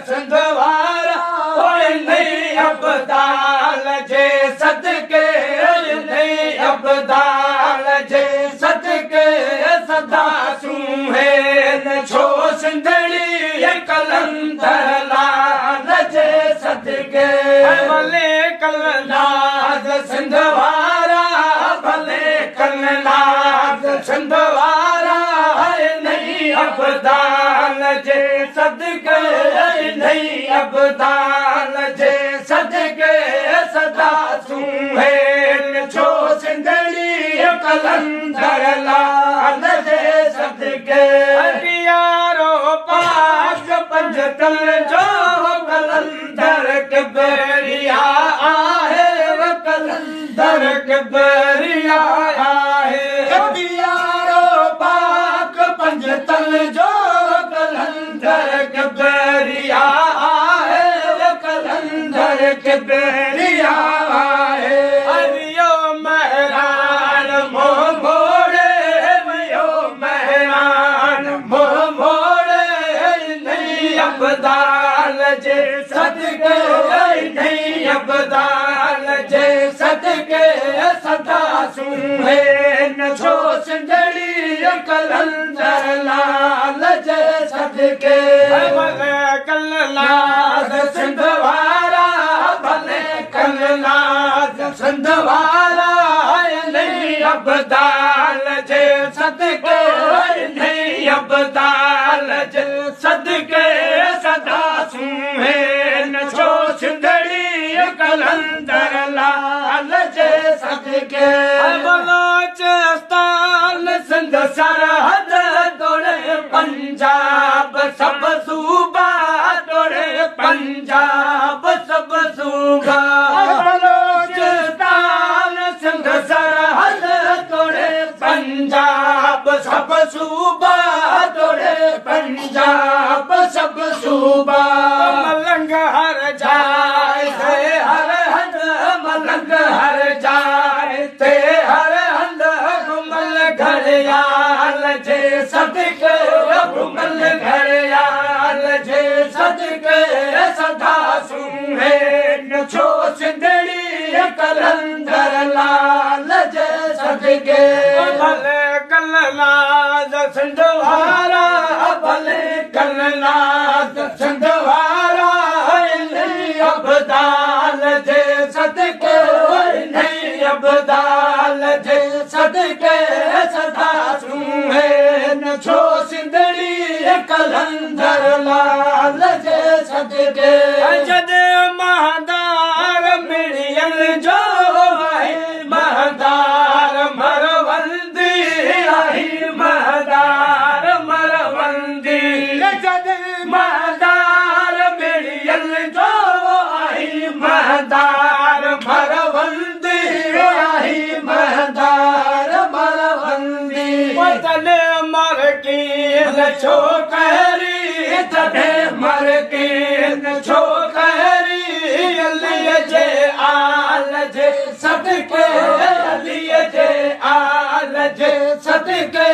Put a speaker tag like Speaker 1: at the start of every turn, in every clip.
Speaker 1: सिंध वारा नहीं अबदाल जे सदके नहीं अबदाल जे सदके सदा सूहे छो सिंधड़ी कलंदर लाल जे सदके भले कलनाद सिंध वारा भले कलनाद सिंध वारा नहीं अबदाल जे सदके नहीं अबदाल जे सदके सदा सूहे छो सिंधड़ी कलंदर लाल जे सदके यारो पाक पंजतल जो कलंदर कबरिया आहे कलंदर कबरिया आहे यारो पाक पंजतल जो कलंदर कबरिया आहे कलंदर कबरिया आहे हरियो महरान मोह मोड़े मयो महरान मोह मोड़े नहीं अबदाल जे सदके नहीं अबदाल जे सदके सदा सूहे छो सिंधड़ी कलंदर लाल जे सदके भले कलनाद सिंध वारा भले कलनाद सिंध वारा नहीं अबदाल जे सदके नहीं अबदाल जे सदके सदा सूहे छो सिंधड़ी कलंदर लाल जे सदके बलोचिस्तान सिंध सरहद तोड़े पंजाब सब सूबा तोड़े पंजाब सब सूबा बलोचिस्तान सिंध सरहद तोड़े पंजाब सब सूबा तोड़े पंजाब सब सूबा मलंग हर जाए थे हर हद मलंग हर जाए थे हर हद घुमल घड़ियाल जे सदके घुमल घड़ियाल जे सदके सदा सूहे छो सिंधड़ी कलंदर लाल जे सदके भले कलनाद सिंध वारा भले कलनाद सिंध वारा नहीं अबदाल जे सदके नहीं अबदाल जे सदके सदा सूहे छो सिंधड़ी कलंदर लाल जे सदके जद महदार मिलियन जो आहे महदार मरवंदी आहे महदार मरवंदी जद महदार मिलियन जो आहे महदार मरवंदी आहे महदार मरवंदी वतन मर की छो कहरी तॾे मर की छो कहरी अलीअ जे आल जे सदके अलीअ जे आल जे सदके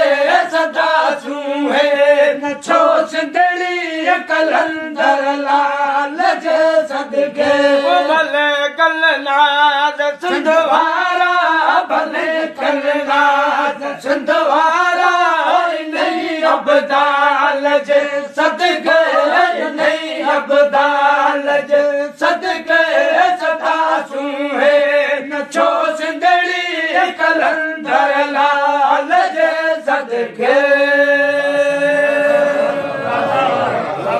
Speaker 1: सदा सूहे छो सिंधड़ी कलंदर लाल जे सदके भले कलनाद सिंध वारा भले कलनाद सिंध वारा नहीं अबदाल जे सदके नहीं अबदाल जे सदके सदा सूहे छो सिंधड़ी कलंदर लाल जे सदके